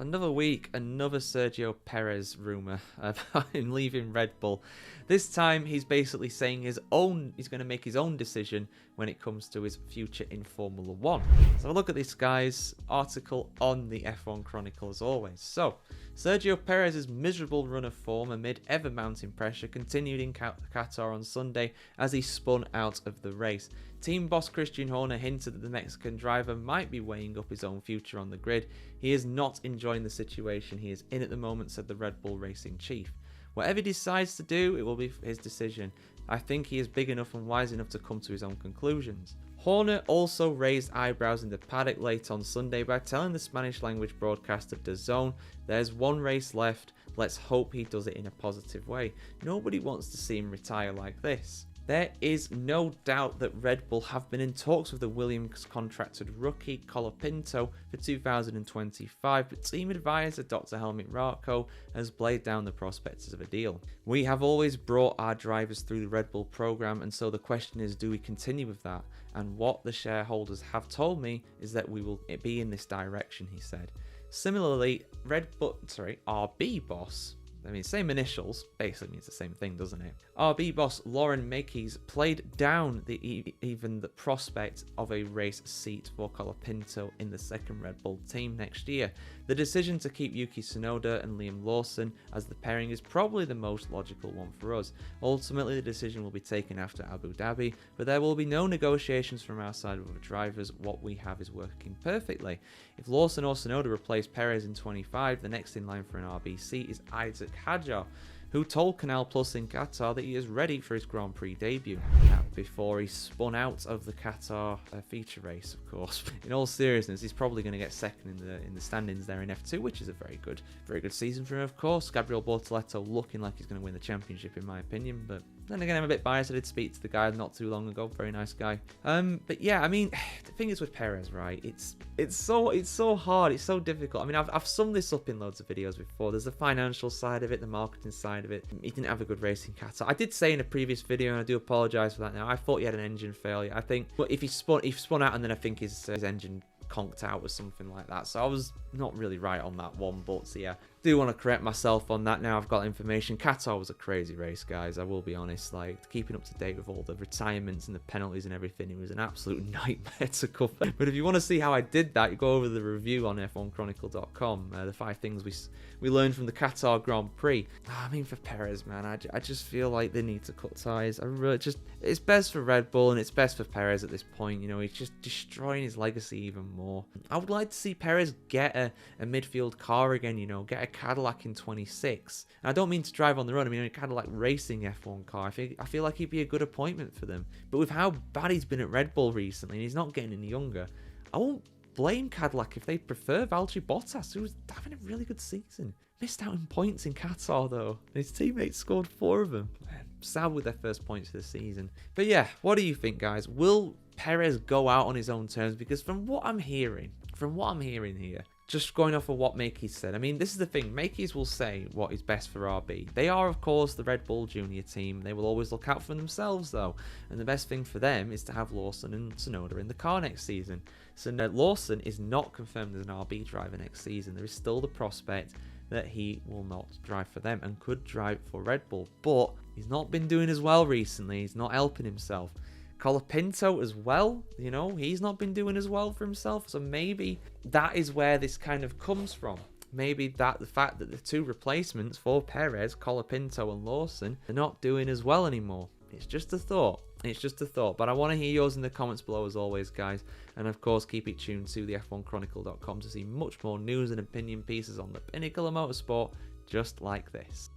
another week, another Sergio Perez rumour about him leaving Red Bull. This time he's basically saying he's going to make his own decision when it comes to his future in Formula 1. So look at this guy's article on the F1 Chronicle as always. So, Sergio Perez's miserable run of form amid ever-mounting pressure continued in Qatar on Sunday as he spun out of the race. Team boss Christian Horner hinted that the Mexican driver might be weighing up his own future on the grid. He is not enjoying the situation he is in at the moment, said the Red Bull Racing chief. Whatever he decides to do, it will be his decision. I think he is big enough and wise enough to come to his own conclusions. Horner also raised eyebrows in the paddock late on Sunday by telling the Spanish language broadcaster DAZN, "There's one race left, let's hope he does it in a positive way. Nobody wants to see him retire like this." There is no doubt that Red Bull have been in talks with the Williams contracted rookie Colapinto for 2025, but team advisor Dr. Helmut Marko has laid down the prospects of a deal. "We have always brought our drivers through the Red Bull program, and so the question is, do we continue with that? And what the shareholders have told me is that we will be in this direction," he said. Similarly, RB boss, same initials, basically means the same thing, doesn't it? RB boss Lauren Mekies played down even the prospect of a race seat for Colapinto in the second Red Bull team next year. The decision to keep Yuki Tsunoda and Liam Lawson as the pairing is probably the most logical one for us. Ultimately, the decision will be taken after Abu Dhabi, but there will be no negotiations from our side with the drivers. What we have is working perfectly. If Lawson or Tsunoda replace Perez in 25, the next in line for an RB seat is Isaac Hadjar, who told Canal Plus in Qatar that he is ready for his Grand Prix debut. Now, before he spun out of the Qatar feature race, of course. In all seriousness, he's probably going to get second in the standings there in F2, which is a very good season for him, of course. Gabriel Bortoleto looking like he's going to win the championship, in my opinion, but then again, I'm a bit biased. I did speak to the guy not too long ago. Very nice guy. But yeah, the thing is with Perez, right? It's so hard. It's so difficult. I've summed this up in loads of videos before. There's the financial side of it, the marketing side of it. He didn't have a good race in Qatar. I did say in a previous video, and I do apologise for that now, I thought he had an engine failure. I think, but if he spun out and then I think his engine conked out or something like that. So I was not really right on that one, but so yeah, do want to correct myself on that now I've got information. Qatar was a crazy race, guys. I will be honest, like keeping up to date with all the retirements and the penalties and everything, it was an absolute nightmare to cover. But if you want to see how I did that, you go over the review on F1Chronicle.com, the 5 things we learned from the Qatar Grand Prix. For Perez, man, I just feel like they need to cut ties. It's best for Red Bull and it's best for Perez at this point. He's just destroying his legacy even more. I would like to see Perez get a midfield car again, get a Cadillac in 26. And I don't mean to drive on the road, a Cadillac racing F1 car. I feel like he'd be a good appointment for them. But with how bad he's been at Red Bull recently, and he's not getting any younger, I won't blame Cadillac if they prefer Valtteri Bottas, who's having a really good season. Missed out in points in Qatar though. His teammates scored 4 of them. Sad with their first points of the season. But yeah, what do you think, guys? Will Perez go out on his own terms? Because from what I'm hearing here, just going off of what Mekies said, this is the thing. Mekies will say what is best for RB. They are, of course, the Red Bull Junior team. They will always look out for themselves, though. And the best thing for them is to have Lawson and Tsunoda in the car next season. So Lawson is not confirmed as an RB driver next season. There is still the prospect that he will not drive for them and could drive for Red Bull. But he's not been doing as well recently. He's not helping himself. Colapinto as well, he's not been doing as well for himself. So maybe that is where this kind of comes from. Maybe the fact that the 2 replacements for Perez, Colapinto and Lawson, are not doing as well anymore. It's just a thought. But I want to hear yours in the comments below as always, guys. And of course, keep it tuned to the F1Chronicle.com to see much more news and opinion pieces on the pinnacle of motorsport just like this.